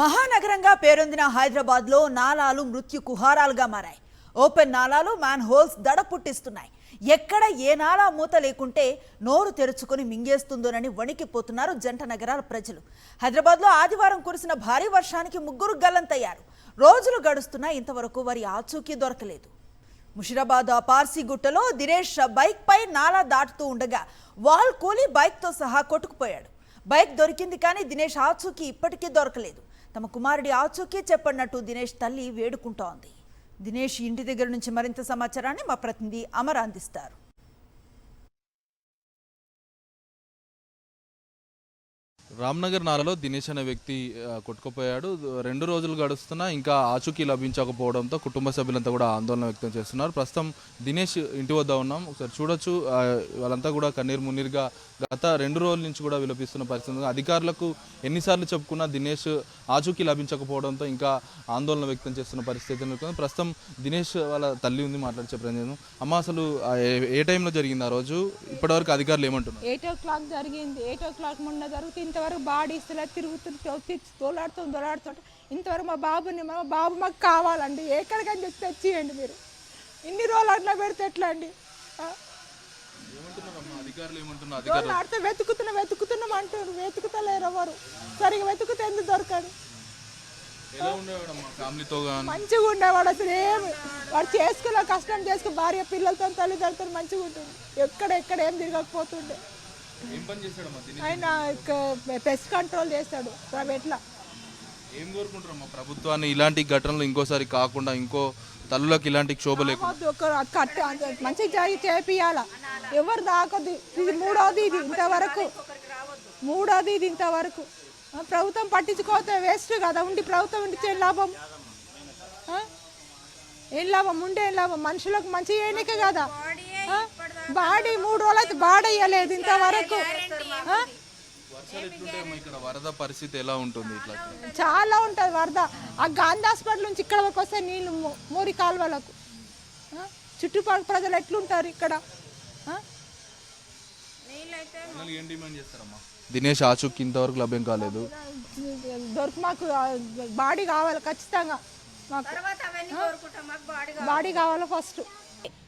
మహానగరంగా పేరొందిన హైదరాబాద్లో నాలాలు మృత్యు కుహారాలుగా మారాయి. ఓపెన్ నాలాలు మ్యాన్ హోల్స్ దడ పుట్టిస్తున్నాయి. ఎక్కడ ఏ నాలా మూత లేకుంటే నోరు తెరుచుకొని మింగేస్తుందోనని వణికిపోతున్నారు జంట నగరాల ప్రజలు. హైదరాబాద్లో ఆదివారం కురిసిన భారీ వర్షానికి ముగ్గురు గల్లంతయ్యారు. రోజులు గడుస్తున్నా ఇంతవరకు వారి ఆచూకీ దొరకలేదు. ముషిరాబాద్ పార్సీగుట్టలో దినేష్ బైక్ పై నాలా దాటుతూ ఉండగా వాల్ కూలి బైక్తో సహా కొట్టుకుపోయాడు. బైక్ దొరికింది కానీ దినేష్ ఆచూకీ ఇప్పటికీ దొరకలేదు. తమ కుమారుడి ఆచూకీ చెప్పన్నట్టు దినేష్ తల్లి వేడుకుంటోంది. దినేష్ ఇంటి దగ్గర నుంచి మరింత సమాచారాన్ని మా ప్రతినిధి అమర్ అందిస్తారు. రామ్నగర్ నాలలో దినేష్ అనే వ్యక్తి కొట్టుకుపోయాడు. 2 రోజులు గడుస్తున్నా ఇంకా ఆచూకీ లభించకపోవడంతో కుటుంబ సభ్యులంతా కూడా ఆందోళన వ్యక్తం చేస్తున్నారు. ప్రస్తుతం దినేష్ ఇంటి వద్ద ఉన్నాం. ఒకసారి చూడొచ్చు, వాళ్ళంతా కూడా కన్నీరు మున్నీరుగా గత 2 రోజుల నుంచి కూడా విలపిస్తున్న పరిస్థితి. అధికారులకు ఎన్నిసార్లు చెప్పుకున్నా దినేష్ ఆచూకీ లభించకపోవడంతో ఇంకా ఆందోళన వ్యక్తం చేస్తున్న పరిస్థితి. ప్రస్తుతం దినేష్ వాళ్ళ తల్లి ఉంది, మాట్లాడి చెప్పాను. అమ్మ, అసలు ఏ టైంలో జరిగింది ఆ రోజు? ఇప్పటివరకు అధికారులు ఏమంటున్నారు? 8 o'clock జరిగింది. 8 o'clock మొన్న జరుగుతుంది. ఇంతవరకు బాడీ ఇస్తలే, తిరుగుతుంటే దోలాడుతుంటే ఇంతవరకు మా బాబు మాకు కావాలండి. ఎక్కడికని చెప్పి తెచ్చియండి మీరు. ఇన్ని రోజులు అట్లా పెడితే ఎట్లా అండి? ఆడితే వెతుకుతున్నాం అంటారు. వెతుకుతలేరు ఎవరు. సరిగా వెతుకుతే ఎందుకు దొరకడు? మంచిగా ఉండేవాడు. అసలు ఏమి వాడు చేసుకున్న కష్టం చేసుకుని భార్య పిల్లలతో తల్లిదండ్రులతో మంచిగా ఉంటుంది. ఎక్కడ ఏం తిరగకపోతుండే. ఆయన పెస్ట్ కంట్రోల్ చేస్తాడు ప్రైవేట్లో. ఏం కోరుకుంటారమ్మా ప్రభుత్వాన్ని ఇలాంటి ఘటనలు ఇంకోసారి కాకుండా, ఇంకో తల్లులకు ఇలాంటి క్షోభ లేకుండా మంచిగా చేపియాల. ఎవరు దాకదు. ఇది మూడోది ఇంతవరకు ప్రభుత్వం పట్టించుకోతే వేస్ట్ కదా. ప్రభుత్వం ఉండి ఏం లాభం ఉండే ఏం లాభం? మనుషులకు మంచి ఏనిక కదా. బాడీ 3 రోజులు అయితే బాడీ అయ్యలేదు ఇంతవరకు. వరద పరిస్థితి ఎలా ఉంటుంది? చాలా ఉంటుంది వరద. ఆ గాంధీ హాస్పిటల్ నుంచి ఇక్కడ వరకు వస్తే నీళ్ళు మోరి కాలువలకు. చుట్టుపక్కల ప్రజలు ఎట్లుంటారు ఇక్కడ? దినేష్ ఆచూకీ ఇంతవరకు లభ్యం కాలేదు. మాకు బాడీ కావాలి ఖచ్చితంగా. బాడీ కావాలి ఫస్ట్.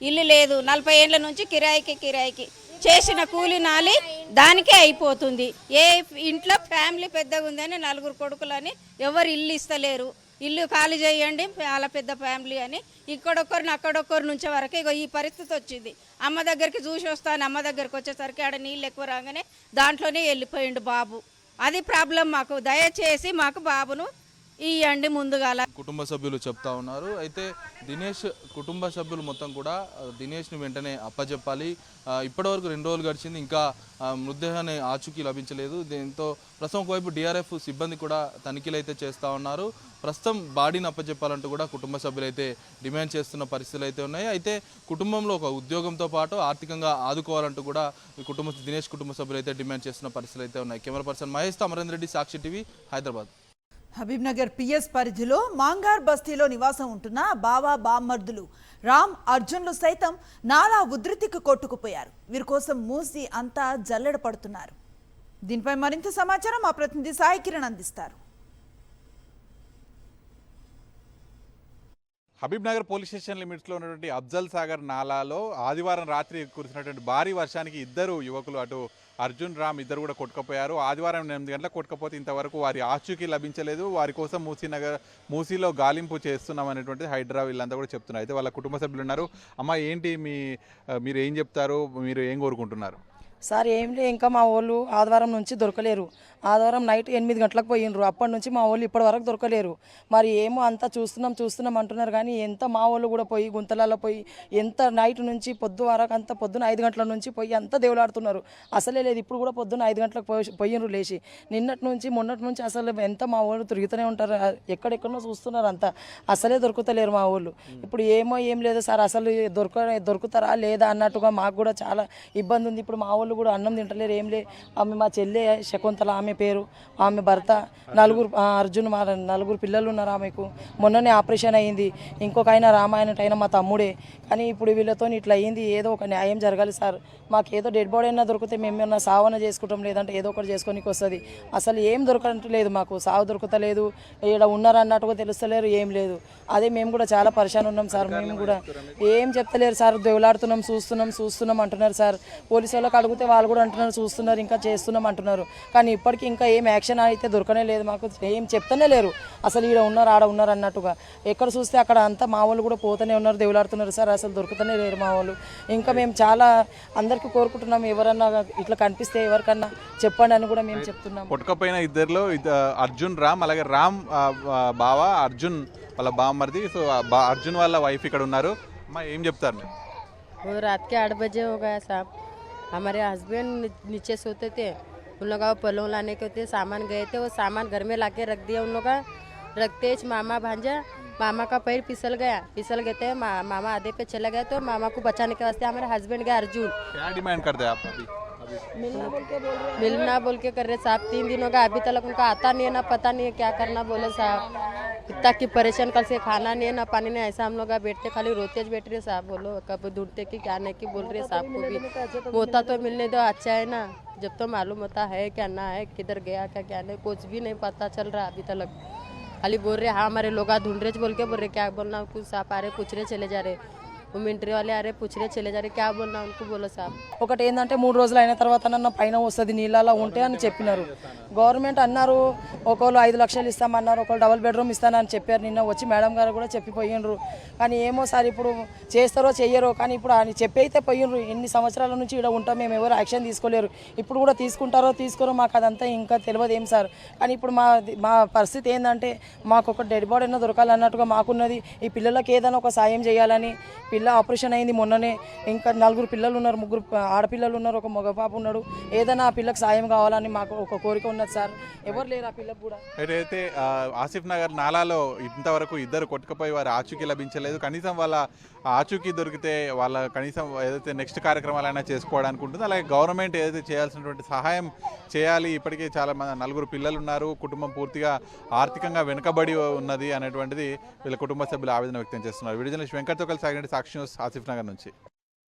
ఇల్లు లేదు. 40 ఏళ్ల నుంచి కిరాయికి చేసిన కూలి నాలి దానికే అయిపోతుంది. ఏ ఇంట్లో ఫ్యామిలీ పెద్దగా ఉందని 4 కొడుకులని ఎవరు ఇల్లు ఇస్తలేరు. ఇల్లు ఖాళీ చేయండి, చాలా పెద్ద ఫ్యామిలీ అని ఇక్కడొక్కరిని అక్కడొక్కరు నుంచే వరకు ఇక ఈ పరిస్థితి వచ్చింది. అమ్మ దగ్గరికి చూసి వస్తాను. అమ్మ దగ్గరికి వచ్చేసరికి ఆడ నీళ్ళు ఎక్కువ రాగానే దాంట్లోనే వెళ్ళిపోయిండు బాబు. అది ప్రాబ్లం మాకు. దయచేసి మాకు బాబును ఇవ్వండి ముందుగాల. కుటుంబ సభ్యులు చెప్తా ఉన్నారు. అయితే దినేష్ కుటుంబ సభ్యులు మొత్తం కూడా దినేష్ని వెంటనే అప్పచెప్పాలి. ఇప్పటివరకు 2 రోజులు గడిచింది, ఇంకా మృతదేహాన్ని ఆచూకీ లభించలేదు. దీంతో ప్రస్తుతం ఒకవైపు డిఆర్ఎఫ్ సిబ్బంది కూడా తనిఖీలు అయితే చేస్తూ ఉన్నారు. ప్రస్తుతం బాడీని అప్పచెప్పాలంటూ కూడా కుటుంబ సభ్యులు అయితే డిమాండ్ చేస్తున్న పరిస్థితులు అయితే ఉన్నాయి. అయితే కుటుంబంలో ఒక ఉద్యోగంతో పాటు ఆర్థికంగా ఆదుకోవాలంటూ కూడా దినేష్ కుటుంబ సభ్యులు అయితే డిమాండ్ చేస్తున్న పరిస్థితులు అయితే ఉన్నాయి. కెమెరా పర్సన్ మహేష్తో అమరేంద్ర రెడ్డి, సాక్షి టీవీ, హైదరాబాద్. హబీబ్నగర్ పిఎస్ పరిధిలో మాంగార్ బస్తీలో నివాసం ఉంటున్న బావా బామ్మర్దులు రామ్ అర్జున్లు సైతం నాలా ఉధృతికి కొట్టుకుపోయారు. వీరి కోసం మూసి అంతా జల్లెడ పడుతున్నారు. దీనిపై మరింత సమాచారం మా ప్రతినిధి సాయి కిరణ్ అందిస్తారు. హబీబ్నగర్ పోలీస్ స్టేషన్ లిమిట్స్లో ఉన్నటువంటి అఫ్జల్ సాగర్ నాలాలో ఆదివారం రాత్రి కురిసినటువంటి భారీ వర్షానికి 2 యువకులు, అటు అర్జున్, రామ్ ఇద్దరు కూడా కొట్టుకుపోయారు. ఆదివారం 8 గంటలకు కొట్టుకపోతే ఇంతవరకు వారి ఆచూకీ లభించలేదు. వారి కోసం మూసీలో గాలింపు చేస్తున్నామనేటువంటిది హైడ్రా వీళ్ళంతా కూడా చెప్తున్నారు. అయితే వాళ్ళ కుటుంబ సభ్యులు ఉన్నారు. అమ్మ, ఏంటి మీరు ఏం చెప్తారు? మీరు ఏం కోరుకుంటున్నారు? సార్ ఏం లే, ఇంకా మా వాళ్ళు ఆదివారం నుంచి దొరకలేరు. ఆదివారం నైట్ 8 గంటలకు పోయినరు. అప్పటి నుంచి మా వాళ్ళు ఇప్పటి వరకు దొరకలేరు. మరి ఏమో అంతా చూస్తున్నాం అంటున్నారు. కానీ ఎంత మా వాళ్ళు కూడా పోయి గుంతలలో పోయి ఎంత నైట్ నుంచి పొద్దు వరకు అంతా పొద్దున 5 గంటల నుంచి పోయి అంతా దేవులాడుతున్నారు. అసలే లేదు. ఇప్పుడు కూడా పొద్దున్న 5 గంటలకు పోయినరు లేచి. మొన్నటి నుంచి అసలు ఎంత మా వాళ్ళు తిరుగుతూనే ఉంటారు. ఎక్కడెక్కడో చూస్తున్నారు. అంతా అసలే దొరుకుతలేరు మా వాళ్ళు. ఇప్పుడు ఏం లేదు సార్, అసలు దొరుకుతారా లేదా అన్నట్టుగా మాకు కూడా చాలా ఇబ్బంది ఉంది. ఇప్పుడు మా వాళ్ళు పిల్లలు కూడా అన్నం తింటలేరు, ఏం లే. ఆమె మా చెల్లె శకుంతల, ఆమె పేరు, ఆమె భర్త, అర్జున్, మా 4 పిల్లలు ఉన్నారు ఆమెకు. మొన్ననే ఆపరేషన్ అయ్యింది. ఇంకొక ఆయన రామాయణ అయినా మా తమ్ముడే. కానీ ఇప్పుడు వీళ్ళతో ఇట్లా అయ్యింది. ఏదో ఒక న్యాయం జరగాలి సార్. మాకు ఏదో డెడ్ బాడీ అయినా దొరికితే మేమేమన్నా సావన చేసుకుంటాం, లేదంటే ఏదో ఒకటి చేసుకోనికి వస్తుంది. అసలు ఏం దొరకట్లేదు మాకు, సావు దొరుకుతలేదు, ఇక్కడ ఉన్నారు అన్నట్టుగా తెలుస్తలేరు, ఏం లేదు. అదే మేము కూడా చాలా పరిశాన్ ఉన్నాం సార్. మేము కూడా ఏం చెప్తలేరు సార్, దేవులాడుతున్నాం, చూస్తున్నాం అంటున్నారు సార్. పోలీసు వాళ్ళకి అడిగితే వాళ్ళు కూడా అంటున్నారు చూస్తున్నారు, ఇంకా చేస్తున్నాం అంటున్నారు. కానీ ఇప్పటికీ ఇంకా ఏం యాక్షన్ అయితే దొరకనే లేదు మాకు, ఏం చెప్తానే లేరు. అసలు ఈడ ఉన్నారు ఆడ ఉన్నారు అన్నట్టుగా. ఎక్కడ చూస్తే అక్కడ అంతా మా వాళ్ళు కూడా పోతూనే ఉన్నారు, దేవులాడుతున్నారు సార్. అసలు దొరుకుతూనే లేరు మా వాళ్ళు. ఇంకా మేము చాలా అందరికీ కోరుకుంటున్నాం, ఎవరన్నా ఇట్లా కనిపిస్తే ఎవరికన్నా చెప్పండి అని కూడా మేము చెప్తున్నాం. కొట్టుకపోయిన ఇద్దరిలో అర్జున్ రామ్, అలాగే రామ్ బావ అర్జున్ వాళ్ళ బామ్మర్ది. సో అర్జున్ వాళ్ళ వైఫ్ ఇక్కడ ఉన్నారు. అమ్మా ఏం చెప్తారు మీరు? वो रात के 8 बजे हो गया साहब. हमारे हस्बैंड नीचे सोते थे, उन लोग पलों लाने के थे, सामान गए थे, वो सामान घर में लाके रख दिया उन लोग का. रखते मामा भांजा, मामा का पैर फिसल गए थे. मामा आधे पे चला गया, तो मामा को बचाने के वास्ते हमारे हस्बैंड गए अर्जुन. क्या डिमांड करते हैं आप अभी? मिलना बोल के कर रहे साहब. 3 दिनों का अभी तक उनका आता नहीं है, ना पता नहीं है क्या करना बोले साहब. इतना की परेशान, कल से खाना नहीं है ना पानी नहीं. ऐसा हम लोग बैठते खाली रोते बैठ रहे साहब. बोलो कब ढूंढते कि क्या नहीं की बोल रहे साहब को भी. होता तो मिलने दो, अच्छा है ना. जब तो मालूम होता है क्या ना है, किधर गया क्या नहीं, कुछ भी नहीं पता चल रहा अभी तक. खाली बोल रहे हाँ हमारे लोग ढूंढ रहे बोल के बोल रहे. क्या बोलना, कुछ साहब आ रहे पूछ रहे चले जा रहे. वो मिलिट्री वाले आ रहे पूछ रहे चले जा रहे. क्या बोलना उनको बोलो साहब. ఒకటి ఏంటంటే 3 రోజులు అయిన తర్వాత నన్న పైన వస్తుంది నీళ్ళలా ఉంటే అని చెప్పినారు. గవర్నమెంట్ అన్నారు ఒకళ్ళు 5 లక్షలు ఇస్తామన్నారు, ఒకళ్ళు డబుల్ బెడ్రూమ్ ఇస్తానని చెప్పారు. నిన్న వచ్చి మేడం గారు కూడా చెప్పిపోయినరు. కానీ ఏమో సార్ ఇప్పుడు చేస్తారో చెయ్యరో, కానీ ఇప్పుడు అని చెప్పి అయితే పోయినరు. ఎన్ని సంవత్సరాల నుంచి ఇక్కడ ఉంటాం, మేము ఎవరు యాక్షన్ తీసుకోలేరు. ఇప్పుడు కూడా తీసుకుంటారో తీసుకోరో మాకు అదంతా ఇంకా తెలియదు ఏం సార్. కానీ ఇప్పుడు మా పరిస్థితి ఏంటంటే మాకు ఒక డెడ్ బాడీ అయినా దొరకాలన్నట్టుగా మాకున్నది. ఈ పిల్లలకి ఏదైనా ఒక సాయం చేయాలని. పిల్ల ఆపరేషన్ అయింది మొన్ననే, ఇంకా 4 పిల్లలు ఉన్నారు, 3 ఆడపిల్లలు ఉన్నారు, ఒక మగ పాప ఉన్నాడు. ఏదైనా ఆ పిల్లకి సాయం కావాలని మాకు ఒక కోరిక ఉన్నది సార్. ఎవరు లేరు ఆ పిల్లకి కూడా. అయితే ఆసిఫ్ నగర్ నాలాలో ఇంతవరకు ఇద్దరు కొట్టుకుపోయి వారి ఆచూకీ లభించలేదు. కనీసం వాళ్ళ ఆచూకీ దొరికితే వాళ్ళ కనీసం ఏదైతే నెక్స్ట్ కార్యక్రమాలైనా చేసుకోవడానికి ఉంటుంది. అలాగే గవర్నమెంట్ ఏదైతే చేయాల్సినటువంటి సహాయం చేయాలి. ఇప్పటికే చాలా మంది 4 పిల్లలు ఉన్నారు, కుటుంబం పూర్తిగా ఆర్థికంగా వెనుకబడి ఉన్నది అనేటువంటిది వీళ్ళ కుటుంబ సభ్యులు ఆవేదన వ్యక్తం చేస్తున్నారు. వీడియో జర్నలిస్ట్ వెంకట్తో కలిసి సాక్షి న్యూస్, ఆసిఫ్ నగర్ నుంచి.